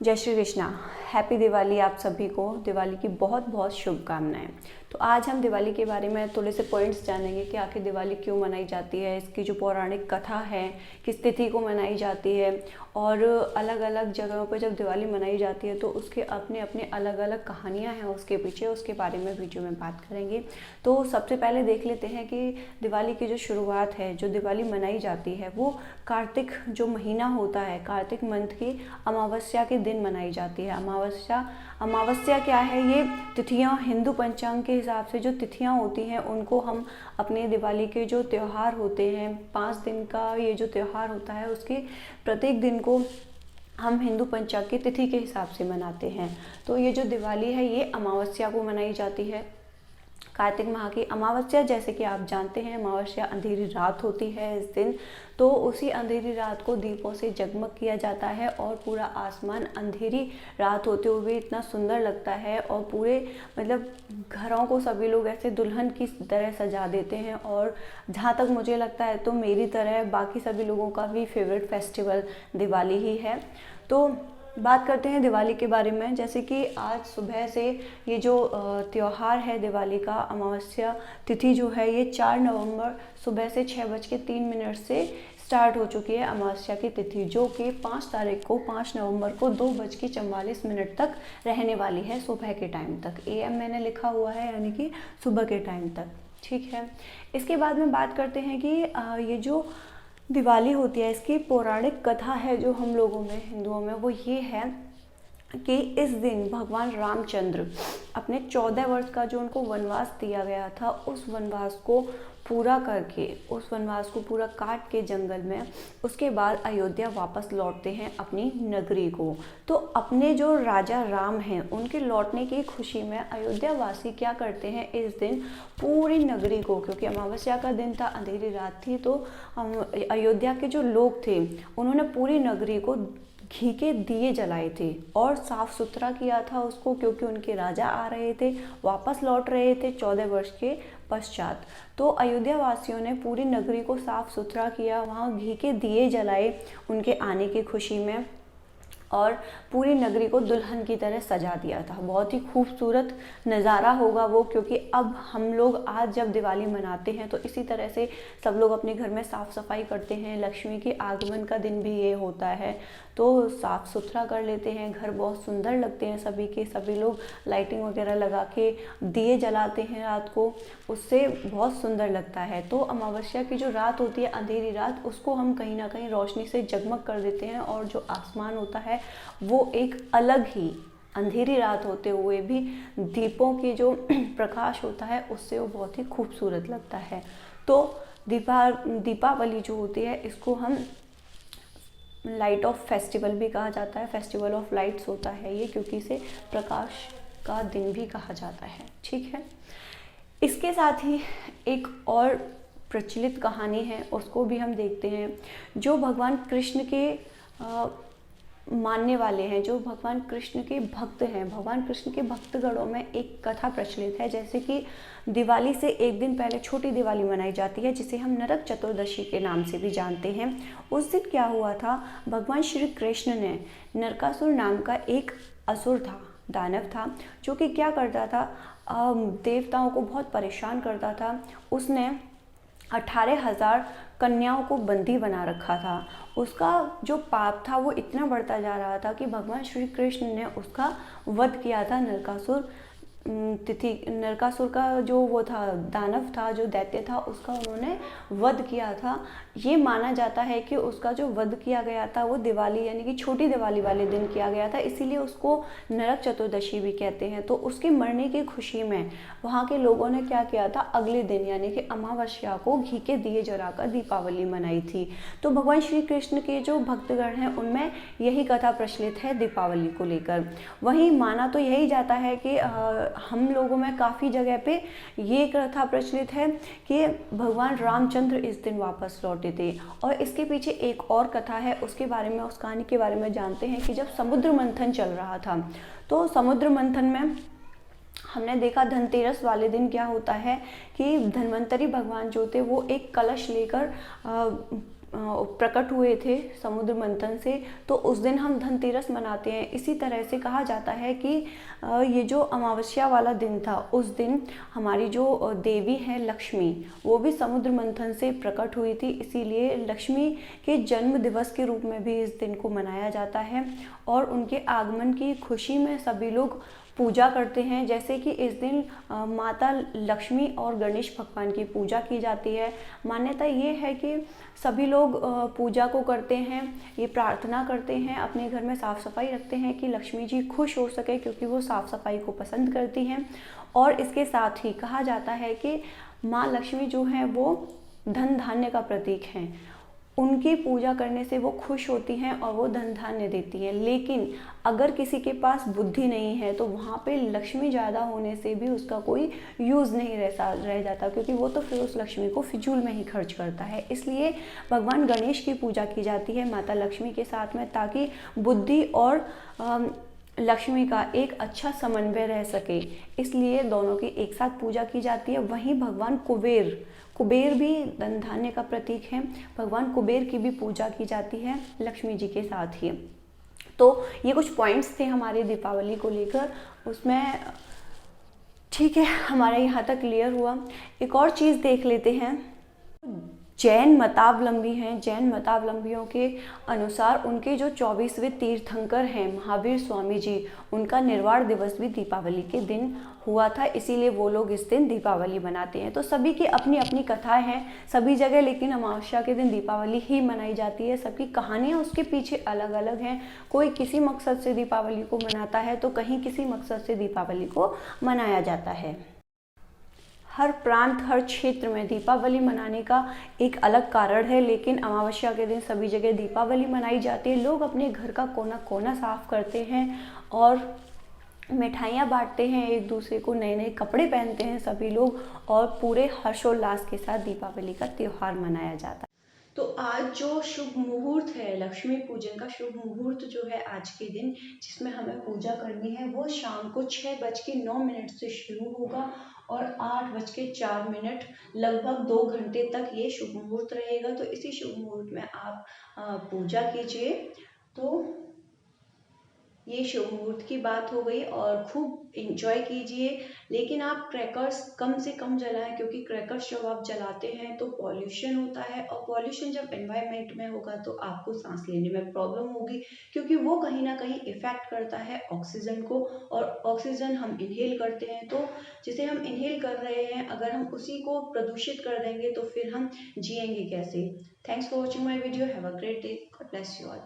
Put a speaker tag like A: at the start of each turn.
A: जय श्री कृष्णा। हैप्पी दिवाली आप सभी को। दिवाली की बहुत बहुत शुभकामनाएं। तो आज हम दिवाली के बारे में थोड़े से पॉइंट्स जानेंगे कि आखिर दिवाली क्यों मनाई जाती है, इसकी जो पौराणिक कथा है, किस तिथि को मनाई जाती है और अलग अलग जगहों पर जब दिवाली मनाई जाती है तो उसके अपने अपने अलग अलग कहानियाँ हैं उसके पीछे, उसके बारे में वीडियो में बात करेंगे। तो सबसे पहले देख लेते हैं कि दिवाली की जो शुरुआत है, जो दिवाली मनाई जाती है वो कार्तिक जो महीना होता है, कार्तिक मंथ की अमावस्या के दिन मनाई जाती है। अमावस्या क्या है? ये तिथियां हिंदू पंचांग के हिसाब से जो तिथियां होती हैं उनको हम अपने दिवाली के जो त्यौहार होते हैं, 5 दिन का ये जो त्यौहार होता है उसके प्रत्येक दिन को हम हिंदू पंचांग की तिथि के हिसाब से मनाते हैं। तो ये जो दिवाली है ये अमावस्या को मनाई जाती है। कार्तिक माह की अमावस्या, जैसे कि आप जानते हैं, अमावस्या अंधेरी रात होती है इस दिन। तो उसी अंधेरी रात को दीपों से जगमग किया जाता है और पूरा आसमान अंधेरी रात होते हुए इतना सुंदर लगता है और पूरे मतलब घरों को सभी लोग ऐसे दुल्हन की तरह सजा देते हैं। और जहाँ तक मुझे लगता है तो मेरी तरह बाकी सभी लोगों का भी फेवरेट फेस्टिवल दिवाली ही है। तो बात करते हैं दिवाली के बारे में। जैसे कि आज सुबह से ये जो त्यौहार है दिवाली का, अमावस्या तिथि जो है ये 4 नवंबर सुबह से 6:03 से स्टार्ट हो चुकी है। अमावस्या की तिथि जो कि 5 तारीख को 5 नवंबर को 2:44 तक रहने वाली है, सुबह के टाइम तक। AM मैंने लिखा हुआ है, यानी कि सुबह के टाइम तक। ठीक है, इसके बाद में बात करते हैं कि ये जो दिवाली होती है इसकी पौराणिक कथा है जो हम लोगों में, हिंदुओं में, वो ये है कि इस दिन भगवान रामचंद्र अपने 14 वर्ष का जो उनको वनवास दिया गया था उस वनवास को पूरा करके, उस वनवास को पूरा काट के जंगल में, उसके बाद अयोध्या वापस लौटते हैं अपनी नगरी को। तो अपने जो राजा राम हैं उनके लौटने की खुशी में अयोध्या वासी क्या करते हैं, इस दिन पूरी नगरी को, क्योंकि अमावस्या का दिन था, अंधेरी रात थी, तो अयोध्या के जो लोग थे उन्होंने पूरी नगरी को घी के दिए जलाए थे और साफ सुथरा किया था उसको, क्योंकि उनके राजा आ रहे थे, वापस लौट रहे थे 14 वर्ष के पश्चात। तो अयोध्या वासियों ने पूरी नगरी को साफ सुथरा किया, वहाँ घी के दिए जलाए उनके आने की खुशी में और पूरी नगरी को दुल्हन की तरह सजा दिया था। बहुत ही खूबसूरत नज़ारा होगा वो, क्योंकि अब हम लोग आज जब दिवाली मनाते हैं तो इसी तरह से सब लोग अपने घर में साफ़ सफाई करते हैं। लक्ष्मी के आगमन का दिन भी ये होता है, तो साफ़ सुथरा कर लेते हैं, घर बहुत सुंदर लगते हैं सभी के सभी लोग। लाइटिंग वगैरह लगा के दिए जलाते हैं रात को, उससे बहुत सुंदर लगता है। तो अमावस्या की जो रात होती है, अंधेरी रात, उसको हम कहीं ना कहीं रोशनी से जगमग कर देते हैं और जो आसमान होता है वो एक अलग ही, अंधेरी रात होते हुए भी दीपों की जो प्रकाश होता है उससे वो बहुत ही खूबसूरत लगता है। तो दीपावली जो होती है इसको हम लाइट ऑफ फेस्टिवल भी कहा जाता है, फेस्टिवल ऑफ लाइट्स होता है ये, क्योंकि इसे प्रकाश का दिन भी कहा जाता है। ठीक है, इसके साथ ही एक और प्रचलित कहानी है, उसको भी हम देखते हैं। जो भगवान कृष्ण के मानने वाले हैं, जो भगवान कृष्ण के भक्त हैं, भगवान कृष्ण के भक्तगणों में एक कथा प्रचलित है। जैसे कि दिवाली से एक दिन पहले छोटी दिवाली मनाई जाती है, जिसे हम नरक चतुर्दशी के नाम से भी जानते हैं। उस दिन क्या हुआ था, भगवान श्री कृष्ण ने, नरकासुर नाम का एक असुर था, दानव था, जो कि क्या करता था, देवताओं को बहुत परेशान करता था। उसने 18,000 कन्याओं को बंदी बना रखा था। उसका जो पाप था वो इतना बढ़ता जा रहा था कि भगवान श्री कृष्ण ने उसका वध किया था। नरकासुर का जो वो था, दानव था, जो दैत्य था, उसका उन्होंने वध किया था। ये माना जाता है कि उसका जो वध किया गया था वो दिवाली यानी कि छोटी दिवाली वाले दिन किया गया था, इसीलिए उसको नरक चतुर्दशी भी कहते हैं। तो उसके मरने की खुशी में वहाँ के लोगों ने क्या किया था, अगले दिन यानी कि अमावस्या को घी के दिए जलाकर दीपावली मनाई थी। तो भगवान श्री कृष्ण के जो भक्तगण हैं उनमें यही कथा प्रचलित है दीपावली को लेकर। वहीं माना तो यही जाता है कि हम लोगों में काफ़ी जगह पे ये कथा प्रचलित है कि भगवान रामचंद्र इस दिन वापस लौटे थे। और इसके पीछे एक और कथा है, उसके बारे में, उस कहानी के बारे में जानते हैं कि जब समुद्र मंथन चल रहा था, तो समुद्र मंथन में हमने देखा धनतेरस वाले दिन क्या होता है कि धन्वंतरी भगवान जो थे वो एक कलश लेकर प्रकट हुए थे समुद्र मंथन से, तो उस दिन हम धनतेरस मनाते हैं। इसी तरह से कहा जाता है कि ये जो अमावस्या वाला दिन था, उस दिन हमारी जो देवी है लक्ष्मी, वो भी समुद्र मंथन से प्रकट हुई थी। इसीलिए लक्ष्मी के जन्म दिवस के रूप में भी इस दिन को मनाया जाता है और उनके आगमन की खुशी में सभी लोग पूजा करते हैं। जैसे कि इस दिन माता लक्ष्मी और गणेश भगवान की पूजा की जाती है। मान्यता ये है कि सभी लोग पूजा को करते हैं, ये प्रार्थना करते हैं, अपने घर में साफ़ सफाई रखते हैं कि लक्ष्मी जी खुश हो सके, क्योंकि वो साफ़ सफाई को पसंद करती हैं। और इसके साथ ही कहा जाता है कि माँ लक्ष्मी जो हैं वो धन धान्य का प्रतीक हैं। उनकी पूजा करने से वो खुश होती हैं और वो धन धान्य देती हैं। लेकिन अगर किसी के पास बुद्धि नहीं है तो वहाँ पे लक्ष्मी ज़्यादा होने से भी उसका कोई यूज़ नहीं रह जाता, क्योंकि वो तो फिर उस लक्ष्मी को फिजूल में ही खर्च करता है। इसलिए भगवान गणेश की पूजा की जाती है माता लक्ष्मी के साथ में, ताकि बुद्धि और लक्ष्मी का एक अच्छा समन्वय रह सके। इसलिए दोनों की एक साथ पूजा की जाती है। वहीं भगवान कुबेर भी धन धान्य का प्रतीक है। भगवान कुबेर की भी पूजा की जाती है लक्ष्मी जी के साथ ही। तो ये कुछ पॉइंट्स थे हमारे दीपावली को लेकर, उसमें ठीक है, हमारा यहाँ तक क्लियर हुआ। एक और चीज़ देख लेते हैं। जैन मतावलंबी हैं, जैन मतावलंबियों के अनुसार उनके जो 24वें तीर्थंकर हैं महावीर स्वामी जी, उनका निर्वाण दिवस भी दीपावली के दिन हुआ था। इसीलिए वो लोग इस दिन दीपावली मनाते हैं। तो सभी की अपनी अपनी कथाएं हैं सभी जगह, लेकिन अमावस्या के दिन दीपावली ही मनाई जाती है। सबकी कहानियाँ उसके पीछे अलग अलग हैं। कोई किसी मकसद से दीपावली को मनाता है तो कहीं किसी मकसद से दीपावली को मनाया जाता है। हर प्रांत, हर क्षेत्र में दीपावली मनाने का एक अलग कारण है, लेकिन अमावस्या के दिन सभी जगह दीपावली मनाई जाती है। लोग अपने घर का कोना कोना साफ करते हैं और मिठाइयाँ बांटते हैं, एक दूसरे को नए नए कपड़े पहनते हैं सभी लोग, और पूरे हर्षोल्लास के साथ दीपावली का त्यौहार मनाया जाता है। तो आज जो शुभ मुहूर्त है, लक्ष्मी पूजन का शुभ मुहूर्त जो है आज के दिन, जिसमें हमें पूजा करनी है, वो शाम को 6:09 से शुरू होगा और 8:04 लगभग 2 घंटे तक ये शुभ मुहूर्त रहेगा। तो इसी शुभ मुहूर्त में आप पूजा कीजिए। तो ये शुभ मुहूर्त की बात हो गई और खूब इंजॉय कीजिए। लेकिन आप क्रैकर्स कम से कम जलाएं, क्योंकि क्रैकर्स जब आप जलाते हैं तो पॉल्यूशन होता है, और पॉल्यूशन जब एनवायरनमेंट में होगा तो आपको सांस लेने में प्रॉब्लम होगी, क्योंकि वो कहीं ना कहीं इफेक्ट करता है ऑक्सीजन को, और ऑक्सीजन हम इनहेल करते हैं। तो जिसे हम इनहेल कर रहे हैं, अगर हम उसी को प्रदूषित कर देंगे तो फिर हम जिएंगे कैसे। Thanks for watching my video. Have a great day. God bless you all.